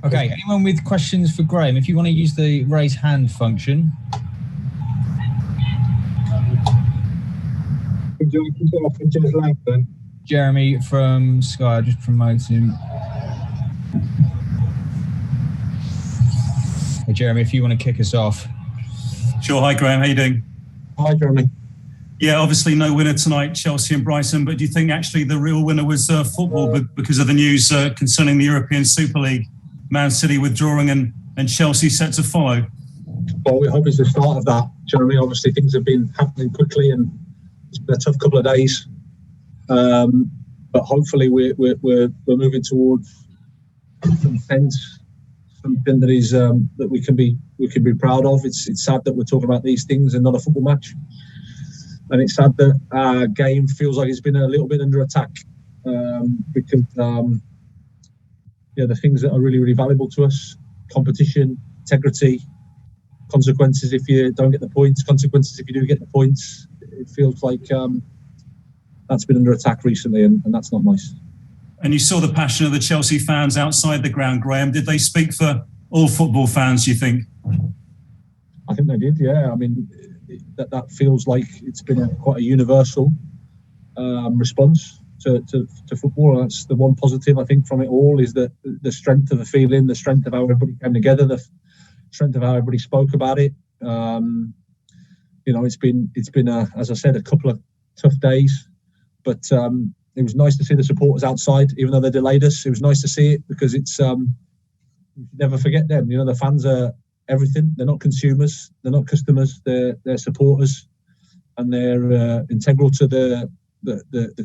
Okay, anyone with questions for Graham? If you want to use the raise hand function. Jeremy from Sky, just promote him. Hey, Jeremy, if you want to kick us off. Sure. Hi, Graham. How you doing? Hi, Jeremy. Yeah, obviously no winner tonight, Chelsea and Brighton, but do you think actually the real winner was football because of the news concerning the European Super League, Man City withdrawing and Chelsea set to follow? Well, we hope it's the start of that, Jeremy. Obviously, things have been happening quickly and it's been a tough couple of days. But hopefully we're moving towards some sense, something that is that we can be proud of. It's sad that we're talking about these things and not a football match, and it's sad that our game feels like it's been a little bit under attack because the things that are really, really valuable to us: competition, integrity, consequences if you don't get the points, consequences if you do get the points. It feels like that's been under attack recently, and that's not nice. And you saw the passion of the Chelsea fans outside the ground, Graham. Did they speak for all football fans, do you think? I think they did, yeah. I mean, that feels like it's been quite a universal response to football. That's the one positive, I think, from it all, is that the strength of the feeling, the strength of how everybody came together, the strength of how everybody spoke about it. It's been as I said, a couple of tough days, but it was nice to see the supporters outside, even though they delayed us. It was nice to see it because it's never forget them. You know, the fans are everything. They're not consumers, they're not customers, they're supporters, and they're integral to the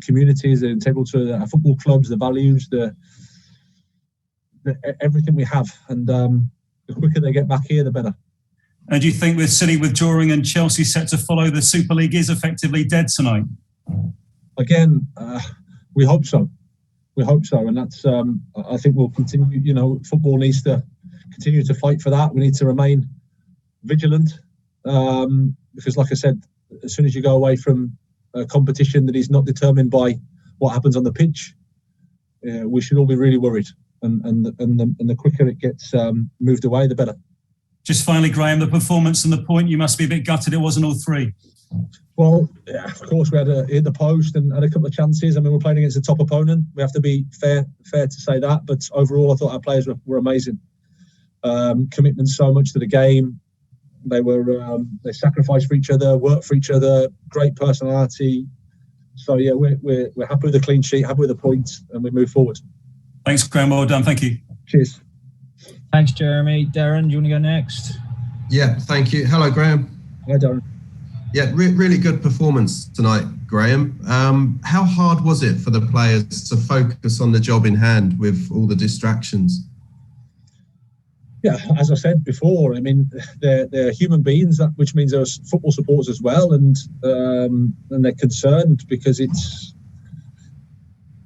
communities. They're integral to our football clubs, the values, the everything we have. And the quicker they get back here, the better. And do you think with City withdrawing and Chelsea set to follow, the Super League is effectively dead tonight? Again, we hope so. We hope so, and that's. I think we'll continue. You know, football needs to continue to fight for that. We need to remain vigilant because, like I said, as soon as you go away from a competition that is not determined by what happens on the pitch, we should all be really worried. And the quicker it gets moved away, the better. Just finally, Graham, the performance and the point, you must be a bit gutted it wasn't all three. Well, yeah, of course, we had hit the post and had a couple of chances. I mean, we're playing against a top opponent. We have to be fair to say that. But overall, I thought our players were amazing. Commitment so much to the game. They sacrificed for each other, worked for each other. Great personality. So yeah, we're happy with the clean sheet, happy with the points, and we move forward. Thanks, Graham. Well done. Thank you. Cheers. Thanks, Jeremy. Darren, do you want to go next? Yeah, thank you. Hello, Graham. Hi, Darren. Yeah, really good performance tonight, Graham. How hard was it for the players to focus on the job in hand with all the distractions? Yeah, as I said before, I mean, they're human beings, which means they're football supporters as well, and they're concerned because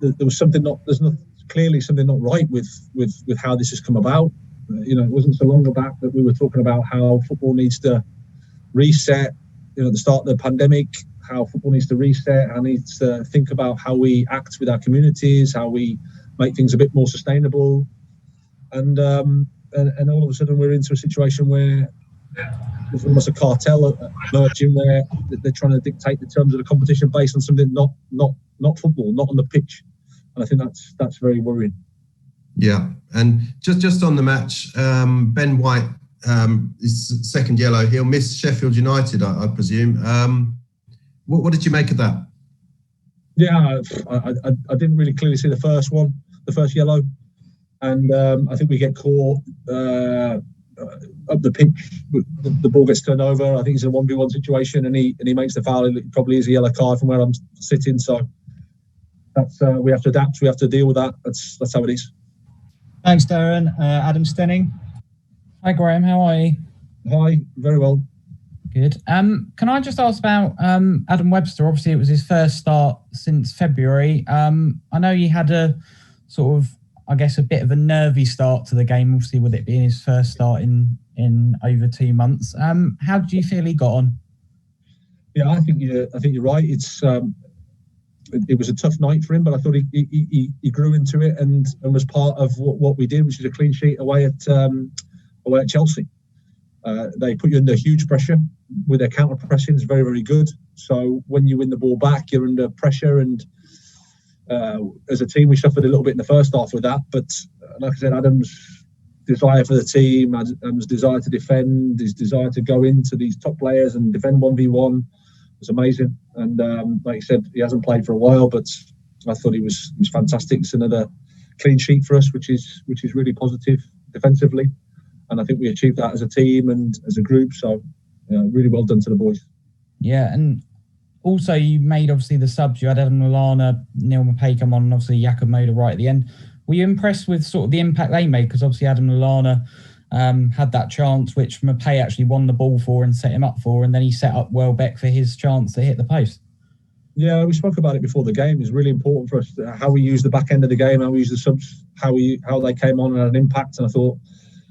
there was clearly something not right with how this has come about. You know, it wasn't so long back that we were talking about how football needs to reset. You know, at the start of the pandemic, how football needs to reset, how needs to think about how we act with our communities, how we make things a bit more sustainable, and all of a sudden we're into a situation where there's almost a cartel emerging where they're trying to dictate the terms of the competition based on something not football, not on the pitch, and I think that's very worrying. Yeah, and just on the match, Ben White. His second yellow, he'll miss Sheffield United, I presume. What did you make of that? Yeah, I didn't really clearly see the first yellow, and I think we get caught up the pitch. The ball gets turned over. I think it's a 1v1 situation, and he makes the foul. It probably is a yellow card from where I'm sitting. So that's we have to adapt. We have to deal with that. That's how it is. Thanks, Darren. Adam Stenning. Hi, Graham. How are you? Hi, very well. Good. Can I just ask about Adam Webster? Obviously, it was his first start since February. I know he had a sort of, I guess, a bit of a nervy start to the game, obviously, with it being his first start in over 2 months. How did you feel he got on? Yeah, I think you're right. It was a tough night for him, but I thought he grew into it and was part of what we did, which is a clean sheet away at Chelsea. They put you under huge pressure with their counter pressing. It's very, very good. So when you win the ball back, you're under pressure. And as a team, we suffered a little bit in the first half with that. But like I said, Adam's desire for the team, Adam's desire to defend, his desire to go into these top players and defend 1v1 was amazing. And like you said, he hasn't played for a while, but I thought he was fantastic. It's another clean sheet for us, which is really positive defensively. And I think we achieved that as a team and as a group. So really well done to the boys. Yeah, and also you made obviously the subs. You had Adam Lallana, Neil Maupay come on, and obviously Jakob Moder right at the end. Were you impressed with sort of the impact they made? Because obviously Adam Lallana had that chance which Maupay actually won the ball for and set him up for, and then he set up Welbeck for his chance to hit the post. Yeah, we spoke about it before the game. It's really important for us how we use the back end of the game, how we use the subs, how they came on and had an impact. And I thought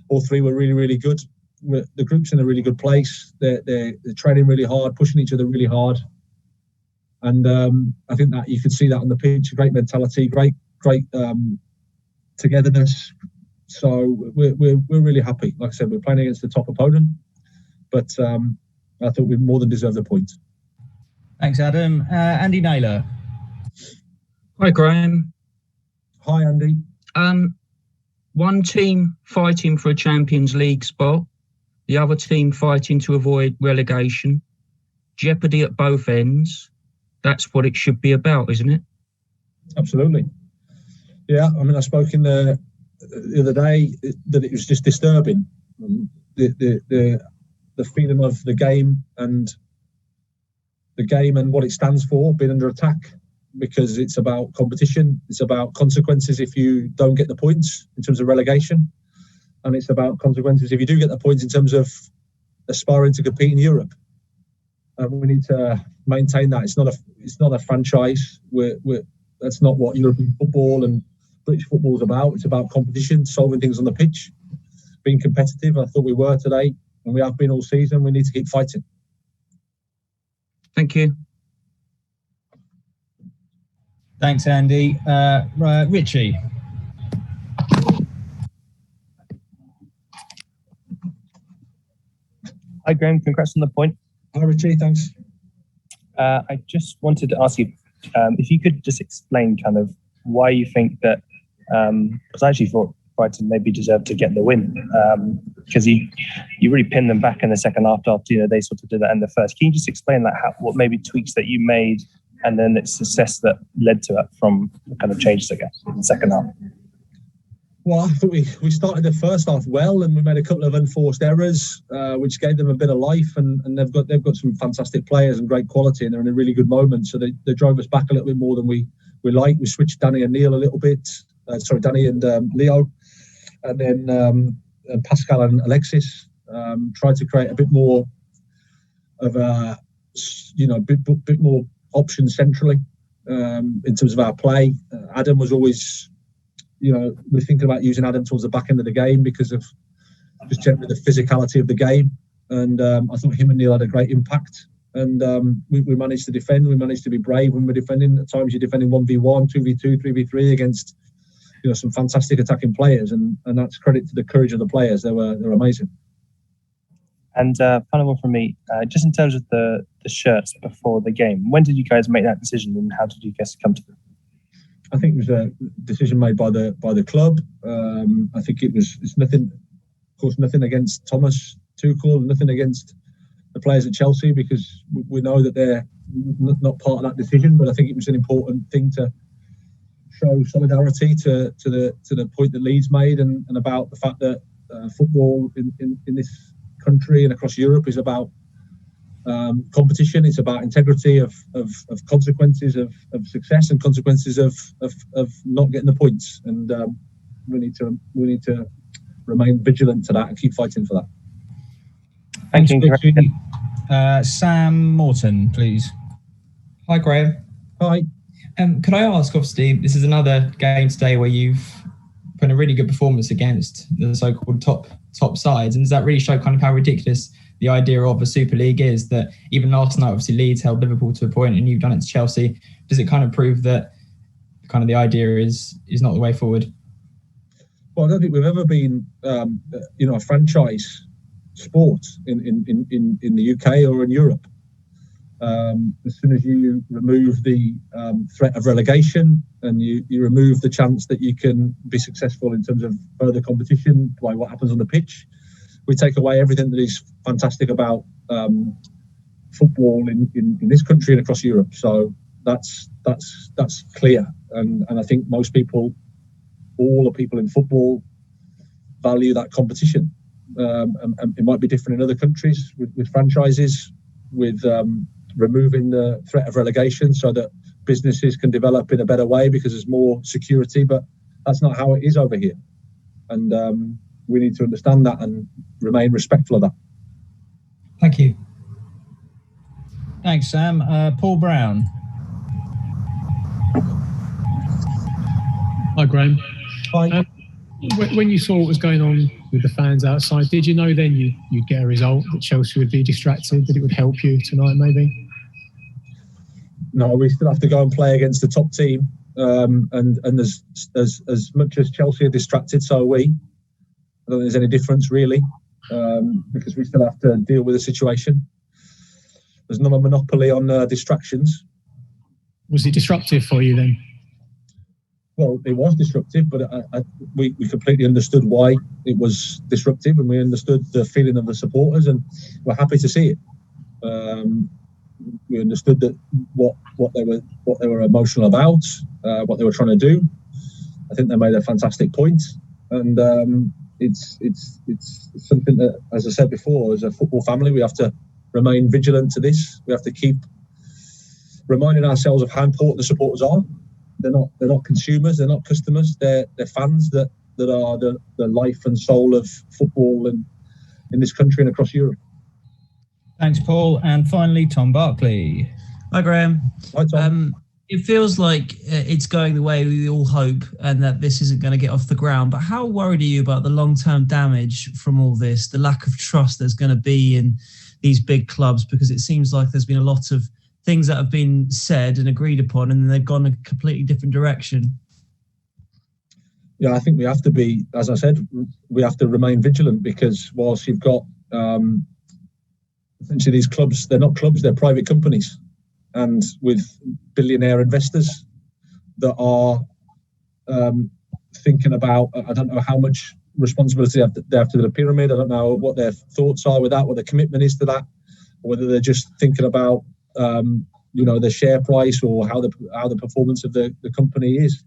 all three were really, really good. The group's in a really good place. They're training really hard, pushing each other really hard. And I think that you could see that on the pitch. Great mentality, great togetherness. So we're really happy. Like I said, we're playing against the top opponent, but I thought we more than deserved the point. Thanks, Adam. Andy Naylor. Hi, Graham. Hi, Andy. One team fighting for a Champions League spot, the other team fighting to avoid relegation. Jeopardy at both ends. That's what it should be about, isn't it? Absolutely. Yeah, I mean, I spoke in the other day that it was just disturbing. The freedom of the game and what it stands for being under attack, because it's about competition, it's about consequences if you don't get the points in terms of relegation, and it's about consequences if you do get the points in terms of aspiring to compete in Europe. We need to maintain that. It's not a franchise. That's not what European football and British football is about. It's about competition, solving things on the pitch, being competitive. I thought we were today, and we have been all season. We need to keep fighting. Thank you. Thanks, Andy. Richie. Hi, Graham. Congrats on the point. Hi, Richie. Thanks. I just wanted to ask you if you could just explain kind of why you think that, because I actually thought Brighton maybe deserved to get the win, because you really pinned them back in the second half after they sort of did that in the first. Can you just explain that, what maybe tweaks that you made and then its success that led to it from the kind of changes, I guess, in the second half? Well, I thought we started the first half well, and we made a couple of unforced errors, which gave them a bit of life. And they've got some fantastic players and great quality, and they're in a really good moment. So they drove us back a little bit more than we liked. We switched Danny and Neil a little bit. Danny and Leo, and then Pascal and Alexis tried to create a bit more of a bit more options centrally in terms of our play. Adam was always. We're thinking about using Adam towards the back end of the game because of just generally the physicality of the game. And I thought him and Neil had a great impact. And we managed to defend. We managed to be brave when we're defending. At times you're defending 1v1, 2v2, 3v3 against some fantastic attacking players. And that's credit to the courage of the players. They're amazing. And final one from me, just in terms of the shirts before the game, when did you guys make that decision and how did you guys come to it? I think it was a decision made by the club. I think it's nothing, of course, nothing against Thomas Tuchel, nothing against the players at Chelsea, because we know that they're not part of that decision. But I think it was an important thing to show solidarity to the point that Leeds made, and about the fact that football in this country and across Europe is about competition. It's about integrity of consequences of success and consequences of not getting the points, and we need to remain vigilant to that and keep fighting for that. Thank you. Sam Morton, please. Hi, Graham. Hi. Could I ask, obviously, this is another game today where you've put in a really good performance against the so-called top sides, and does that really show kind of how ridiculous the idea of a Super League is. That even last night, obviously Leeds held Liverpool to a point, and you've done it to Chelsea. Does it kind of prove that kind of the idea is not the way forward? Well, I don't think we've ever been, a franchise sport in the UK or in Europe. As soon as you remove the threat of relegation and you remove the chance that you can be successful in terms of further competition by what happens on the pitch, we take away everything that is fantastic about football in this country and across Europe. So that's clear, and I think most people, all the people in football, value that competition. And it might be different in other countries with franchises, with removing the threat of relegation so that businesses can develop in a better way because there's more security, but that's not how it is over here. And we need to understand that and remain respectful of that. Thank you. Thanks, Sam. Paul Brown. Hi, Graham. Hi. When you saw what was going on with the fans outside, did you know then you'd get a result, that Chelsea would be distracted, that it would help you tonight maybe? No, we still have to go and play against the top team. And as much as Chelsea are distracted, so are we. I don't think there's any difference really, because we still have to deal with the situation. There's not a monopoly on distractions. Was it disruptive for you then? Well, it was disruptive, but we completely understood why it was disruptive, and we understood the feeling of the supporters, and we're happy to see it. We understood that what they were emotional about, what they were trying to do. I think they made a fantastic point, and it's something that, as I said before, as a football family, we have to remain vigilant to this. We have to keep reminding ourselves of how important the supporters are. They're not consumers. They're not customers. They're fans that are the life and soul of football and in this country and across Europe. Thanks, Paul. And finally, Tom Barkley. Hi, Graham. Hi, Tom. It feels like it's going the way we all hope, and that this isn't going to get off the ground. But how worried are you about the long-term damage from all this, the lack of trust there's going to be in these big clubs? Because it seems like there's been a lot of things that have been said and agreed upon, and then they've gone a completely different direction. Yeah, I think we have to be, as I said, we have to remain vigilant, because whilst you've got essentially these clubs, they're not clubs, they're private companies, and with billionaire investors that are thinking about, I don't know how much responsibility they have to the pyramid. I don't know what their thoughts are with that, what their commitment is to that, or whether they're just thinking about the share price or how the performance of the company is.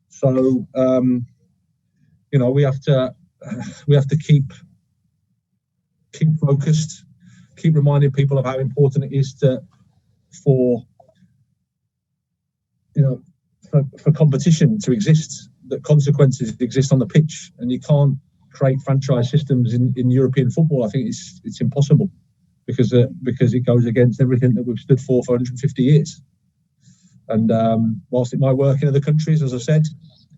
So we have to keep focused, keep reminding people of how important it is for competition to exist, that consequences exist on the pitch, and you can't create franchise systems in European football. I think it's impossible, because it goes against everything that we've stood for 150 years. And whilst it might work in other countries, as I said,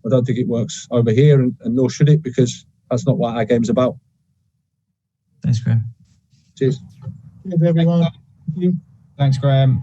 I don't think it works over here, and nor should it, because that's not what our game's about. Thanks, Graham. Cheers. Cheers, everyone. Thank you. Thanks, Graham.